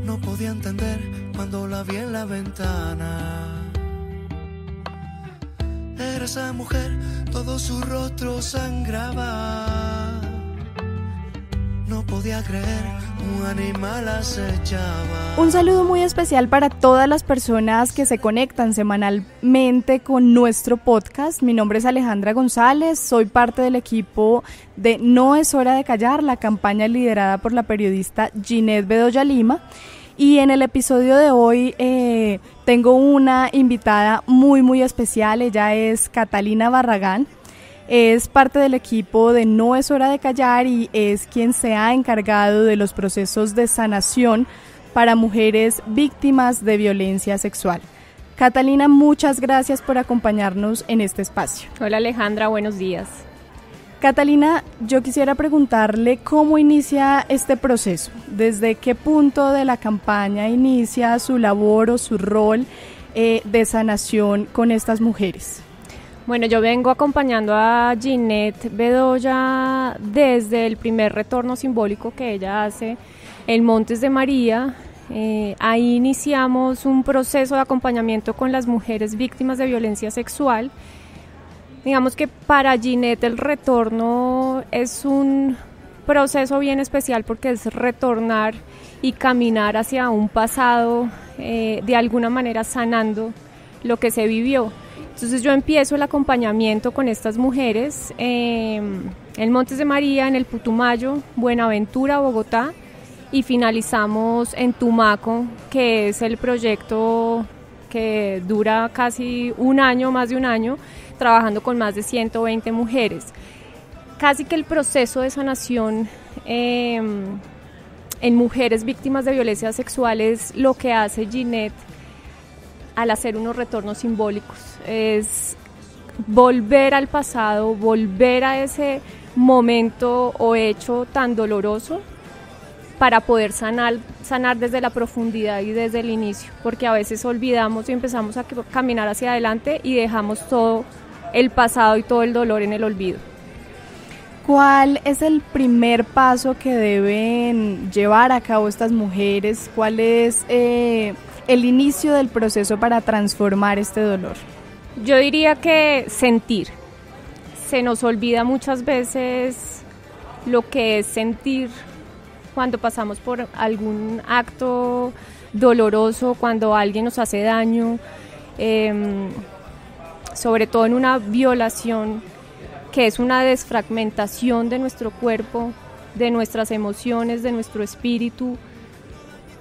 No podía entender cuando la vi en la ventana. Era esa mujer, todo su rostro sangraba. No podía creer, un animal acechaba. Un saludo muy especial para todas las personas que se conectan semanalmente con nuestro podcast. Mi nombre es Alejandra González, soy parte del equipo de No es hora de callar, la campaña liderada por la periodista Ginette Bedoya Lima. Y en el episodio de hoy tengo una invitada muy especial. Ella es Catalina Barragán. Es parte del equipo de No es hora de callar y es quien se ha encargado de los procesos de sanación para mujeres víctimas de violencia sexual. Catalina, muchas gracias por acompañarnos en este espacio. Hola Alejandra, buenos días. Catalina, yo quisiera preguntarle cómo inicia este proceso, desde qué punto de la campaña inicia su labor o su rol de sanación con estas mujeres. Bueno, yo vengo acompañando a Ginette Bedoya desde el primer retorno simbólico que ella hace en Montes de María. Ahí iniciamos un proceso de acompañamiento con las mujeres víctimas de violencia sexual. Digamos que para Ginette el retorno es un proceso bien especial porque es retornar y caminar hacia un pasado, de alguna manera sanando lo que se vivió. Entonces yo empiezo el acompañamiento con estas mujeres en Montes de María, en el Putumayo, Buenaventura, Bogotá, y finalizamos en Tumaco, que es el proyecto que dura casi un año, más de un año, trabajando con más de 120 mujeres. Casi que el proceso de sanación en mujeres víctimas de violencia sexual es lo que hace Ginette al hacer unos retornos simbólicos, es volver al pasado, volver a ese momento o hecho tan doloroso para poder sanar desde la profundidad y desde el inicio, porque a veces olvidamos y empezamos a caminar hacia adelante y dejamos todo el pasado y todo el dolor en el olvido. ¿Cuál es el primer paso que deben llevar a cabo estas mujeres? ¿Cuál es el inicio del proceso para transformar este dolor? Yo diría que sentir. Se nos olvida muchas veces lo que es sentir cuando pasamos por algún acto doloroso, cuando alguien nos hace daño, sobre todo en una violación, que es una desfragmentación de nuestro cuerpo, de nuestras emociones, de nuestro espíritu.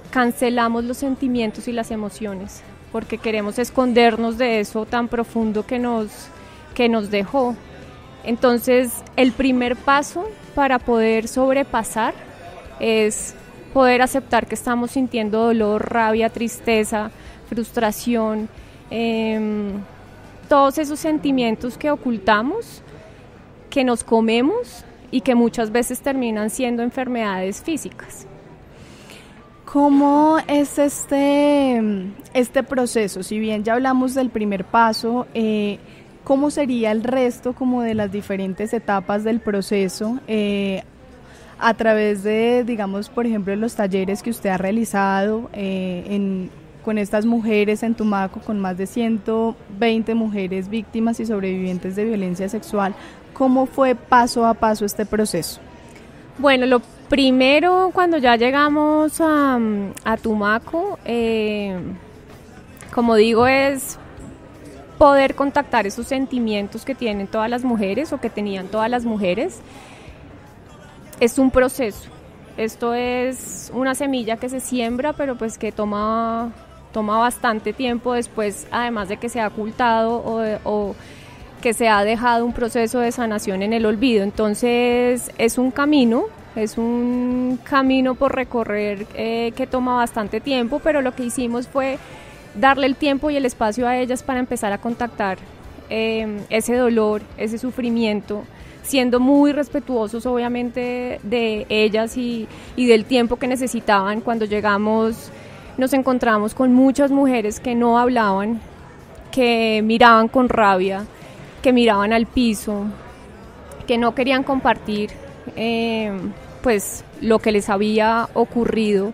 Cancelamos los sentimientos y las emociones porque queremos escondernos de eso tan profundo que nos dejó. Entonces, el primer paso para poder sobrepasar es poder aceptar que estamos sintiendo dolor, rabia, tristeza, frustración, todos esos sentimientos que ocultamos, que nos comemos y que muchas veces terminan siendo enfermedades físicas. ¿Cómo es este proceso? Si bien ya hablamos del primer paso, ¿cómo sería el resto como de las diferentes etapas del proceso a través de, digamos, por ejemplo, los talleres que usted ha realizado con estas mujeres en Tumaco, con más de 120 mujeres víctimas y sobrevivientes de violencia sexual? ¿Cómo fue paso a paso este proceso? Bueno, lo primero, cuando ya llegamos a Tumaco, como digo, es poder contactar esos sentimientos que tienen todas las mujeres o que tenían todas las mujeres. Es un proceso, esto es una semilla que se siembra, pero pues que toma bastante tiempo después, además de que se ha ocultado o que se ha dejado un proceso de sanación en el olvido. Entonces es un camino por recorrer que toma bastante tiempo, pero lo que hicimos fue darle el tiempo y el espacio a ellas para empezar a contactar ese dolor, ese sufrimiento, siendo muy respetuosos obviamente de ellas y del tiempo que necesitaban. Cuando llegamos nos encontramos con muchas mujeres que no hablaban, que miraban con rabia, que miraban al piso, que no querían compartir pues lo que les había ocurrido.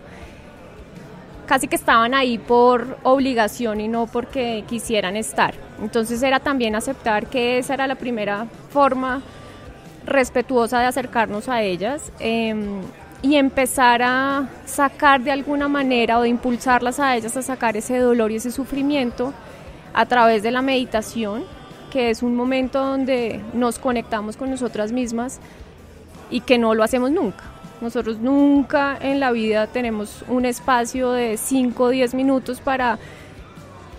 casi que estaban ahí por obligación y no porque quisieran estar. Entonces era también aceptar que esa era la primera forma respetuosa de acercarnos a ellas, y empezar a sacar de alguna manera o de impulsarlas a ellas a sacar ese dolor y ese sufrimiento a través de la meditación, que es un momento donde nos conectamos con nosotras mismas y que no lo hacemos nunca. Nosotros nunca en la vida tenemos un espacio de 5 o 10 minutos para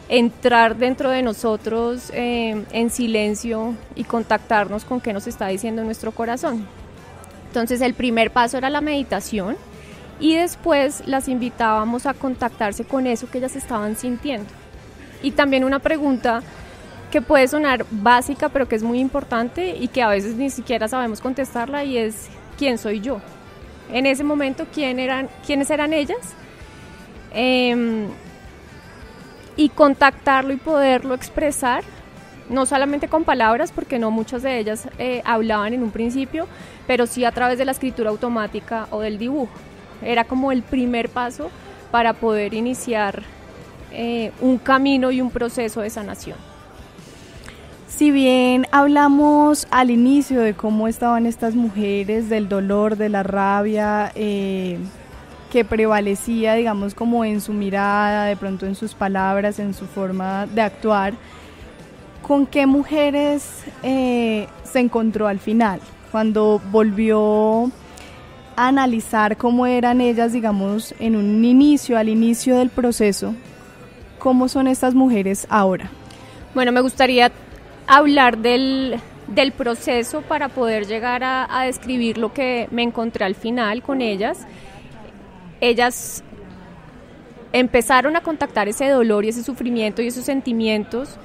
entrar dentro de nosotros en silencio y contactarnos con qué nos está diciendo nuestro corazón. Entonces el primer paso era la meditación y después las invitábamos a contactarse con eso que ellas estaban sintiendo. Y también una pregunta que puede sonar básica pero que es muy importante y que a veces ni siquiera sabemos contestarla, y es ¿quién soy yo? En ese momento, ¿quiénes eran ellas? Y contactarlo y poderlo expresar, no solamente con palabras, porque no muchas de ellas hablaban en un principio, pero sí a través de la escritura automática o del dibujo. Era como el primer paso para poder iniciar un camino y un proceso de sanación. Si bien hablamos al inicio de cómo estaban estas mujeres, del dolor, de la rabia, que prevalecía, digamos, como en su mirada, de pronto en sus palabras, en su forma de actuar, ¿con qué mujeres se encontró al final? Cuando volvió a analizar cómo eran ellas, digamos, en un inicio, al inicio del proceso, ¿cómo son estas mujeres ahora? Bueno, me gustaría hablar del proceso para poder llegar a describir lo que me encontré al final con ellas. Ellas empezaron a contactar ese dolor y ese sufrimiento y esos sentimientos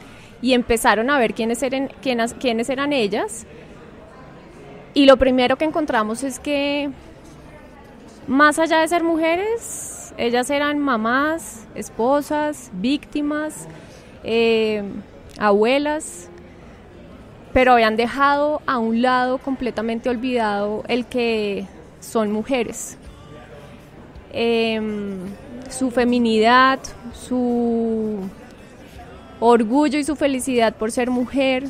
y empezaron a ver quiénes eran ellas. Y lo primero que encontramos es que más allá de ser mujeres, ellas eran mamás, esposas, víctimas, abuelas, pero habían dejado a un lado, completamente olvidado, el que son mujeres. Su feminidad, su orgullo y su felicidad por ser mujer,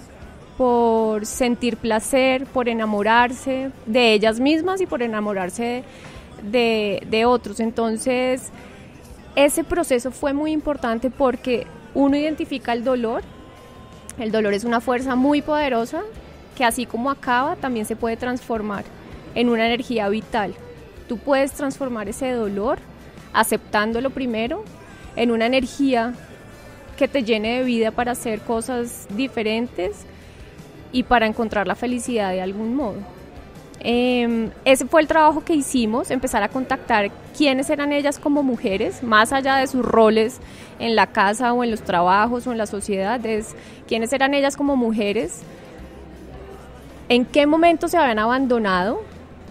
por sentir placer, por enamorarse de ellas mismas y por enamorarse de otros. Entonces, ese proceso fue muy importante porque uno identifica el dolor. El dolor es una fuerza muy poderosa que, así como acaba, también se puede transformar en una energía vital. Tú puedes transformar ese dolor, aceptándolo primero, en una energía que te llene de vida para hacer cosas diferentes y para encontrar la felicidad de algún modo. Ese fue el trabajo que hicimos, empezar a contactar quiénes eran ellas como mujeres, más allá de sus roles en la casa o en los trabajos o en la sociedad, es quiénes eran ellas como mujeres, en qué momento se habían abandonado,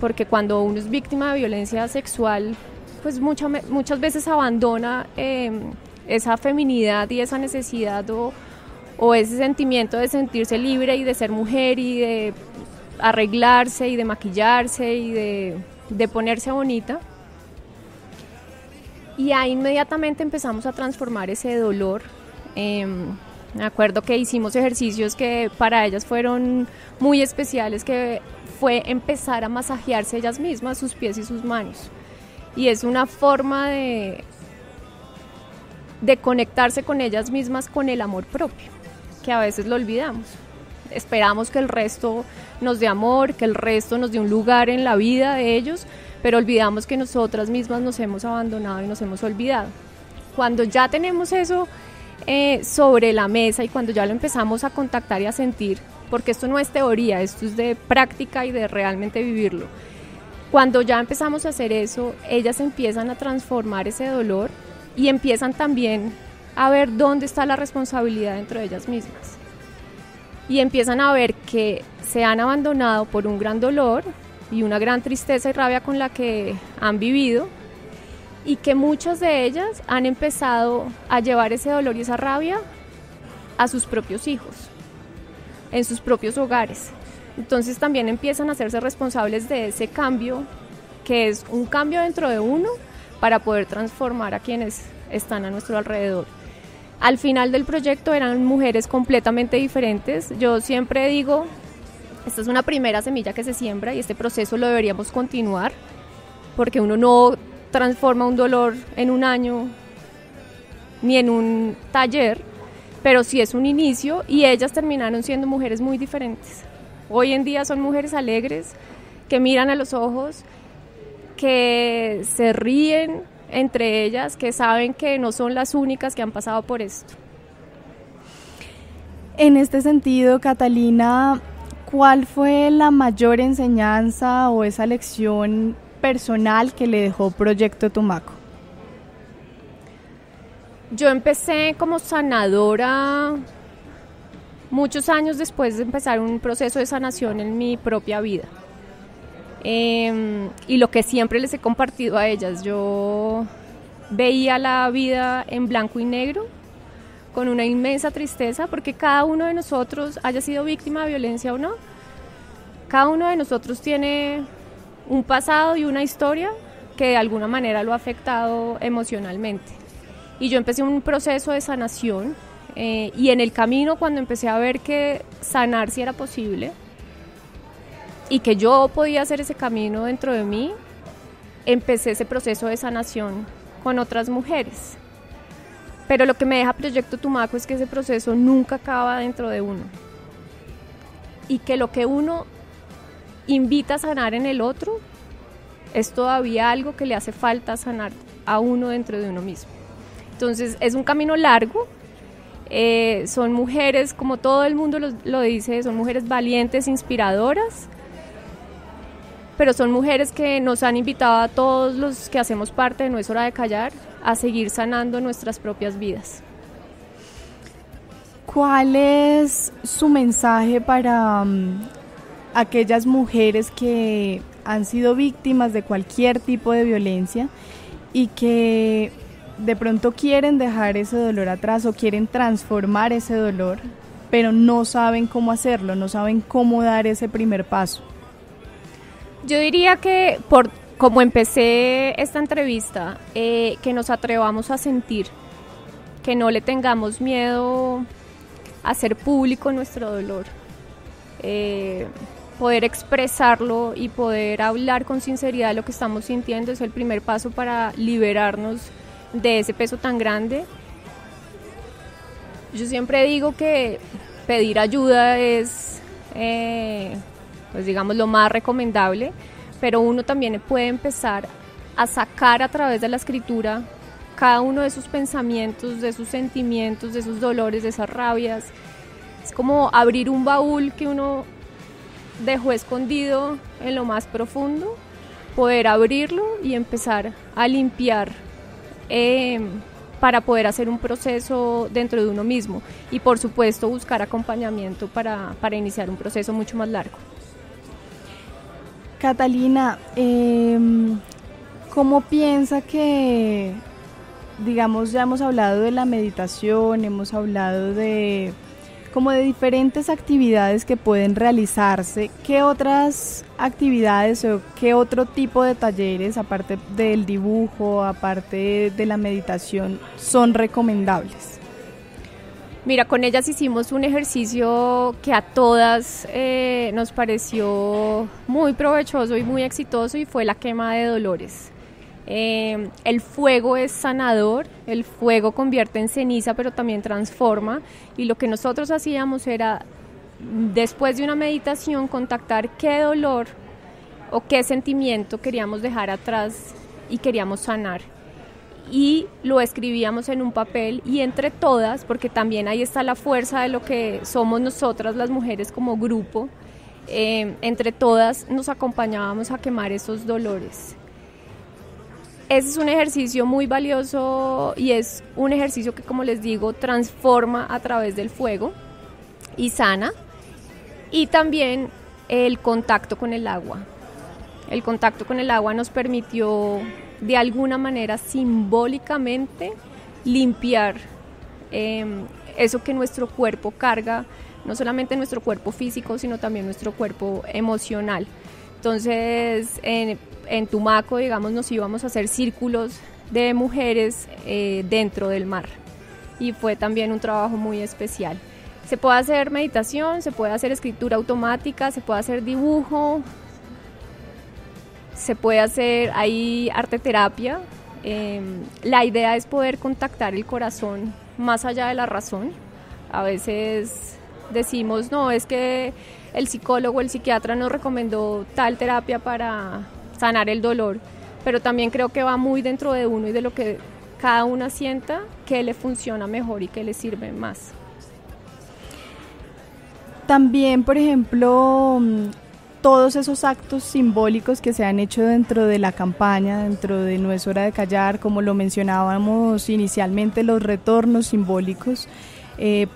porque cuando uno es víctima de violencia sexual, pues muchas veces abandona esa feminidad y esa necesidad o ese sentimiento de sentirse libre y de ser mujer y de arreglarse y de maquillarse y de ponerse bonita. Y ahí inmediatamente empezamos a transformar ese dolor. Me acuerdo que hicimos ejercicios que para ellas fueron muy especiales, que fue empezar a masajearse ellas mismas, sus pies y sus manos. Y es una forma de conectarse con ellas mismas, con el amor propio, que a veces lo olvidamos. Esperamos que el resto nos dé amor, que el resto nos dé un lugar en la vida de ellos, pero olvidamos que nosotras mismas nos hemos abandonado y nos hemos olvidado. Cuando ya tenemos eso sobre la mesa y cuando ya lo empezamos a contactar y a sentir, porque esto no es teoría, esto es de práctica y de realmente vivirlo. Cuando ya empezamos a hacer eso, ellas empiezan a transformar ese dolor y empiezan también a ver dónde está la responsabilidad dentro de ellas mismas. Y empiezan a ver que se han abandonado por un gran dolor y una gran tristeza y rabia con la que han vivido, y que muchas de ellas han empezado a llevar ese dolor y esa rabia a sus propios hijos, en sus propios hogares. Entonces también empiezan a hacerse responsables de ese cambio, que es un cambio dentro de uno para poder transformar a quienes están a nuestro alrededor. Al final del proyecto eran mujeres completamente diferentes. Yo siempre digo, esta es una primera semilla que se siembra y este proceso lo deberíamos continuar, porque uno no transforma un dolor en un año ni en un taller, pero sí es un inicio, y ellas terminaron siendo mujeres muy diferentes. Hoy en día son mujeres alegres, que miran a los ojos, que se ríen entre ellas, que saben que no son las únicas que han pasado por esto. En este sentido, Catalina, ¿cuál fue la mayor enseñanza o esa lección personal que le dejó Proyecto Tumaco? Yo empecé como sanadora muchos años después de empezar un proceso de sanación en mi propia vida. Y lo que siempre les he compartido a ellas, yo veía la vida en blanco y negro, con una inmensa tristeza, porque cada uno de nosotros, haya sido víctima de violencia o no, cada uno de nosotros tiene un pasado y una historia que de alguna manera lo ha afectado emocionalmente. Y yo empecé un proceso de sanación, y en el camino, cuando empecé a ver que sanar sí era posible y que yo podía hacer ese camino dentro de mí, empecé ese proceso de sanación con otras mujeres. Pero lo que me deja Proyecto Tumaco es que ese proceso nunca acaba dentro de uno, y que lo que uno invita a sanar en el otro es todavía algo que le hace falta sanar a uno dentro de uno mismo. Entonces es un camino largo. Son mujeres, como todo el mundo lo dice, son mujeres valientes, inspiradoras, pero son mujeres que nos han invitado a todos los que hacemos parte de No es hora de callar a seguir sanando nuestras propias vidas. ¿Cuál es su mensaje para aquellas mujeres que han sido víctimas de cualquier tipo de violencia y que de pronto quieren dejar ese dolor atrás o quieren transformar ese dolor, pero no saben cómo hacerlo, no saben cómo dar ese primer paso? Yo diría que, como empecé esta entrevista, que nos atrevamos a sentir, que no le tengamos miedo a hacer público nuestro dolor, poder expresarlo y poder hablar con sinceridad de lo que estamos sintiendo es el primer paso para liberarnos de ese peso tan grande. Yo siempre digo que pedir ayuda es, pues digamos, lo más recomendable, pero uno también puede empezar a sacar a través de la escritura cada uno de sus pensamientos, de sus sentimientos, de sus dolores, de esas rabias. Es como abrir un baúl que uno dejó escondido en lo más profundo, poder abrirlo y empezar a limpiar, para poder hacer un proceso dentro de uno mismo, y por supuesto buscar acompañamiento para iniciar un proceso mucho más largo. Catalina, ¿cómo piensa que, digamos, ya hemos hablado de la meditación, hemos hablado de diferentes actividades que pueden realizarse? ¿Qué otras actividades o qué otro tipo de talleres, aparte del dibujo, aparte de la meditación, son recomendables? Mira, con ellas hicimos un ejercicio que a todas nos pareció muy provechoso y muy exitoso, y fue la quema de dolores. El fuego es sanador, el fuego convierte en ceniza, pero también transforma, y lo que nosotros hacíamos era, después de una meditación, contactar qué dolor o qué sentimiento queríamos dejar atrás y queríamos sanar, y lo escribíamos en un papel, y entre todas, porque también ahí está la fuerza de lo que somos nosotras las mujeres como grupo, entre todas nos acompañábamos a quemar esos dolores. Ese es un ejercicio muy valioso, y es un ejercicio que, como les digo, transforma a través del fuego y sana. Y también el contacto con el agua. El contacto con el agua nos permitió, de alguna manera, simbólicamente, limpiar eso que nuestro cuerpo carga, no solamente nuestro cuerpo físico, sino también nuestro cuerpo emocional. Entonces, en Tumaco, digamos, nos íbamos a hacer círculos de mujeres dentro del mar. Y fue también un trabajo muy especial. Se puede hacer meditación, se puede hacer escritura automática, se puede hacer dibujo, se puede hacer ahí arte terapia. La idea es poder contactar el corazón más allá de la razón. A veces decimos, no, es que el psicólogo, el psiquiatra nos recomendó tal terapia para sanar el dolor, pero también creo que va muy dentro de uno y de lo que cada una sienta que le funciona mejor y que le sirve más. También, por ejemplo, todos esos actos simbólicos que se han hecho dentro de la campaña, dentro de No es hora de callar, como lo mencionábamos inicialmente, los retornos simbólicos,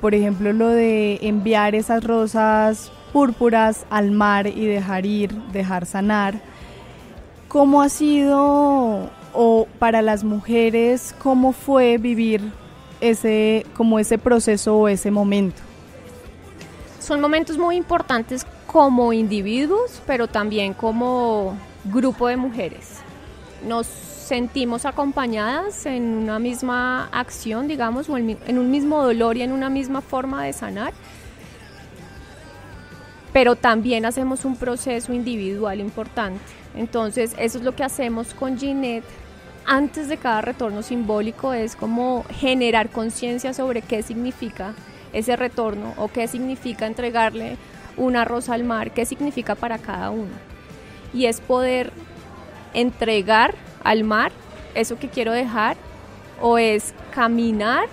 por ejemplo, lo de enviar esas rosas púrpuras al mar y dejar ir, dejar sanar. ¿Cómo ha sido, o para las mujeres, cómo fue vivir ese proceso o ese momento? Son momentos muy importantes como individuos, pero también como grupo de mujeres. Nos sentimos acompañadas en una misma acción, digamos, o en un mismo dolor y en una misma forma de sanar, pero también hacemos un proceso individual importante. Entonces, eso es lo que hacemos con Ginette. Antes de cada retorno simbólico es como generar conciencia sobre qué significa ese retorno o qué significa entregarle una rosa al mar, qué significa para cada uno. Y es poder entregar al mar eso que quiero dejar, o es caminar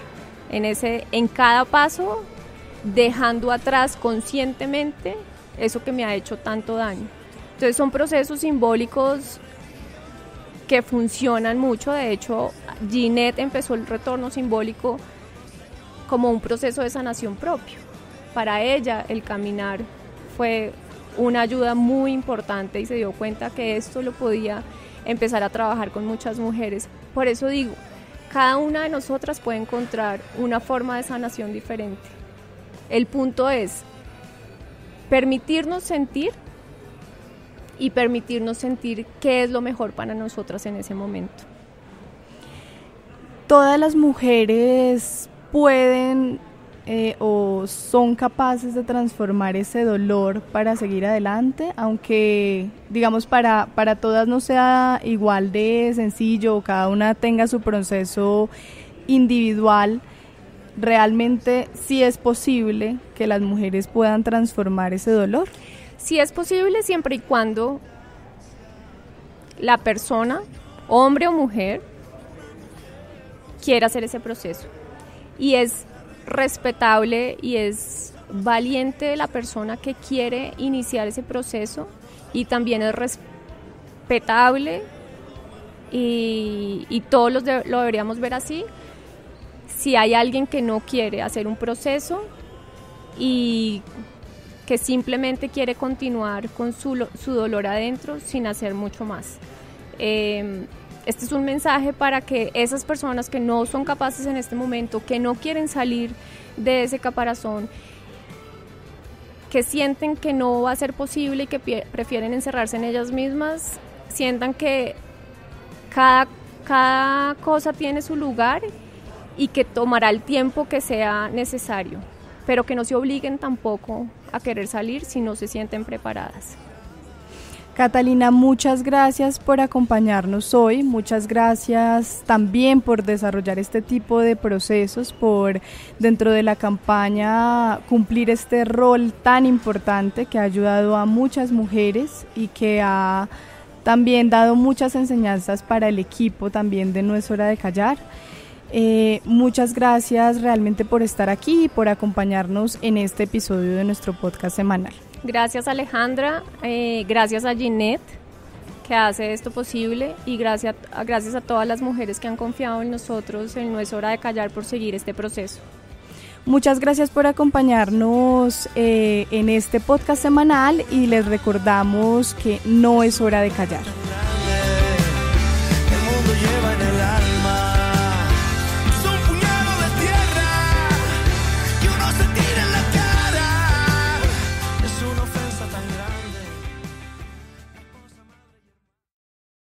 en cada paso dejando atrás conscientemente eso que me ha hecho tanto daño. Entonces son procesos simbólicos que funcionan mucho. De hecho, Ginette empezó el retorno simbólico como un proceso de sanación propio. Para ella el caminar fue una ayuda muy importante y se dio cuenta que esto lo podía empezar a trabajar con muchas mujeres. Por eso digo, cada una de nosotras puede encontrar una forma de sanación diferente. El punto es permitirnos sentir y permitirnos sentir qué es lo mejor para nosotras en ese momento. Todas las mujeres pueden o son capaces de transformar ese dolor para seguir adelante, aunque digamos para todas no sea igual de sencillo o cada una tenga su proceso individual. ¿Realmente sí es posible que las mujeres puedan transformar ese dolor? Sí es posible siempre y cuando la persona, hombre o mujer, quiera hacer ese proceso. Y es respetable y es valiente la persona que quiere iniciar ese proceso, y también es respetable y todos lo deberíamos ver así. Si hay alguien que no quiere hacer un proceso y que simplemente quiere continuar con su dolor adentro sin hacer mucho más. Este es un mensaje para que esas personas que no son capaces en este momento, que no quieren salir de ese caparazón, que sienten que no va a ser posible y que prefieren encerrarse en ellas mismas, sientan que cada cosa tiene su lugar y que tomará el tiempo que sea necesario, pero que no se obliguen tampoco a querer salir si no se sienten preparadas. Catalina, muchas gracias por acompañarnos hoy, muchas gracias también por desarrollar este tipo de procesos, por dentro de la campaña cumplir este rol tan importante que ha ayudado a muchas mujeres y que ha también dado muchas enseñanzas para el equipo también de No es hora de callar. Muchas gracias realmente por estar aquí y por acompañarnos en este episodio de nuestro podcast semanal. Gracias, Alejandra, gracias a Ginette que hace esto posible, y gracias a todas las mujeres que han confiado en nosotros en No es hora de callar por seguir este proceso. Muchas gracias por acompañarnos en este podcast semanal, y les recordamos que no es hora de callar.